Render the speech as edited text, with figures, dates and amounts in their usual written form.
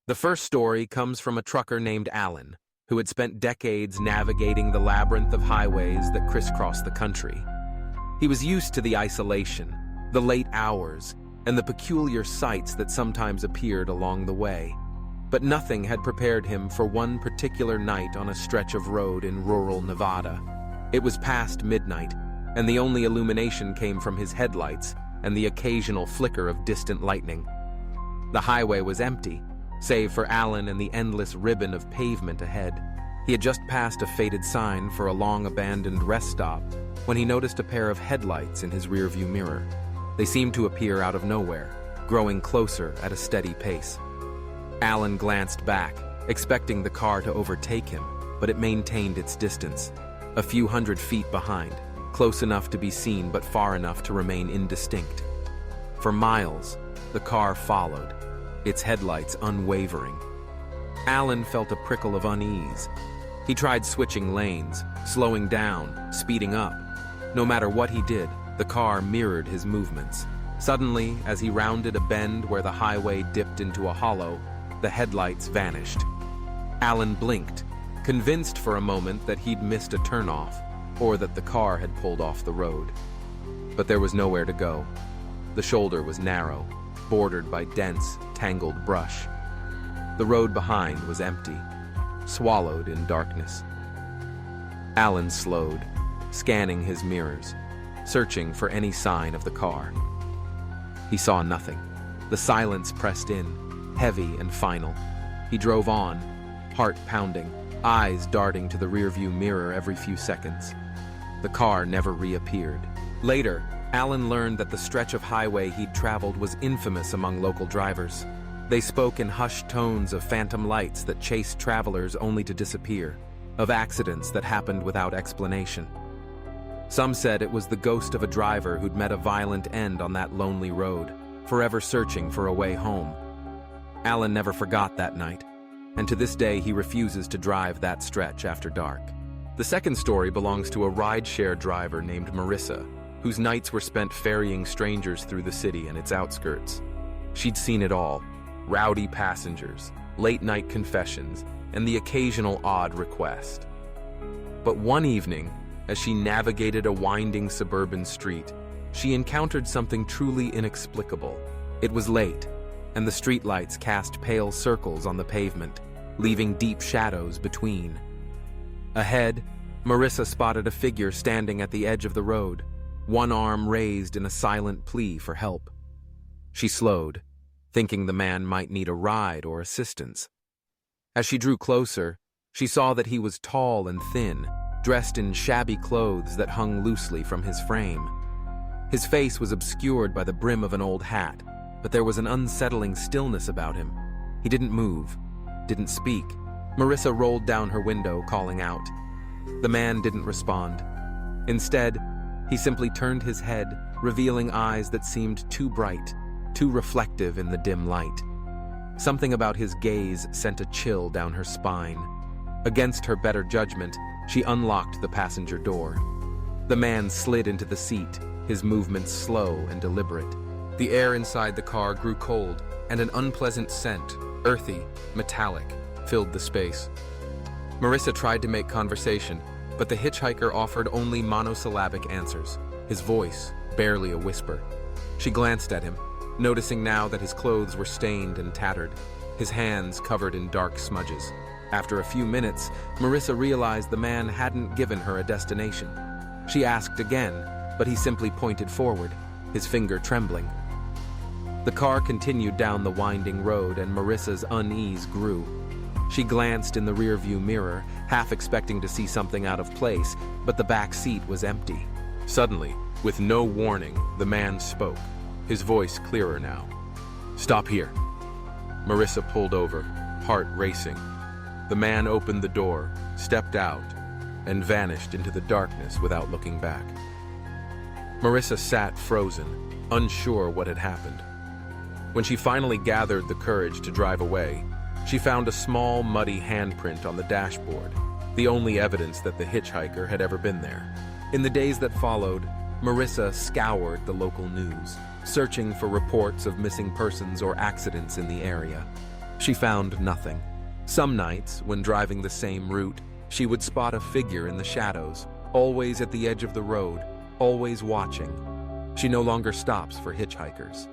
The first story comes from a trucker named Alan, who had spent decades navigating the labyrinth of highways that crisscross the country. He was used to the isolation, the late hours, and the peculiar sights that sometimes appeared along the way. But nothing had prepared him for one particular night on a stretch of road in rural Nevada. It was past midnight, and the only illumination came from his headlights and the occasional flicker of distant lightning. The highway was empty, save for Alan and the endless ribbon of pavement ahead. He had just passed a faded sign for a long-abandoned rest stop when he noticed a pair of headlights in his rearview mirror. They seemed to appear out of nowhere, growing closer at a steady pace. Alan glanced back, expecting the car to overtake him, but it maintained its distance, a few hundred feet behind, close enough to be seen but far enough to remain indistinct. For miles, the car followed, its headlights unwavering. Alan felt a prickle of unease. He tried switching lanes, slowing down, speeding up. No matter what he did, the car mirrored his movements. Suddenly, as he rounded a bend where the highway dipped into a hollow, the headlights vanished. Alan blinked, convinced for a moment that he'd missed a turnoff, or that the car had pulled off the road. But there was nowhere to go. The shoulder was narrow, bordered by dense, tangled brush. The road behind was empty, swallowed in darkness. Alan slowed, scanning his mirrors, searching for any sign of the car. He saw nothing. The silence pressed in, heavy and final. He drove on, heart pounding, eyes darting to the rearview mirror every few seconds. The car never reappeared. Later, Alan learned that the stretch of highway he'd traveled was infamous among local drivers. They spoke in hushed tones of phantom lights that chased travelers only to disappear, of accidents that happened without explanation. Some said it was the ghost of a driver who'd met a violent end on that lonely road, forever searching for a way home. Alan never forgot that night, and to this day he refuses to drive that stretch after dark. The second story belongs to a ride-share driver named Marissa, whose nights were spent ferrying strangers through the city and its outskirts. She'd seen it all: rowdy passengers, late-night confessions, and the occasional odd request. But one evening, as she navigated a winding suburban street, she encountered something truly inexplicable. It was late, and the streetlights cast pale circles on the pavement, leaving deep shadows between. Ahead, Marissa spotted a figure standing at the edge of the road, one arm raised in a silent plea for help. She slowed, thinking the man might need a ride or assistance. As she drew closer, she saw that he was tall and thin, dressed in shabby clothes that hung loosely from his frame. His face was obscured by the brim of an old hat, but there was an unsettling stillness about him. He didn't move, didn't speak. Marissa rolled down her window, calling out. The man didn't respond. Instead, he simply turned his head, revealing eyes that seemed too bright, too reflective in the dim light. Something about his gaze sent a chill down her spine. Against her better judgment, she unlocked the passenger door. The man slid into the seat, his movements slow and deliberate. The air inside the car grew cold, and an unpleasant scent, earthy, metallic, filled the space. Marissa tried to make conversation, but the hitchhiker offered only monosyllabic answers, his voice barely a whisper. She glanced at him, noticing now that his clothes were stained and tattered, his hands covered in dark smudges. After a few minutes, Marissa realized the man hadn't given her a destination. She asked again, but he simply pointed forward, his finger trembling. The car continued down the winding road, and Marissa's unease grew. She glanced in the rearview mirror, half expecting to see something out of place, but the back seat was empty. Suddenly, with no warning, the man spoke, his voice clearer now. "Stop here." Marissa pulled over, heart racing. The man opened the door, stepped out, and vanished into the darkness without looking back. Marissa sat frozen, unsure what had happened. When she finally gathered the courage to drive away, she found a small, muddy handprint on the dashboard, the only evidence that the hitchhiker had ever been there. In the days that followed, Marissa scoured the local news, searching for reports of missing persons or accidents in the area. She found nothing. Some nights, when driving the same route, she would spot a figure in the shadows, always at the edge of the road, always watching. She no longer stops for hitchhikers.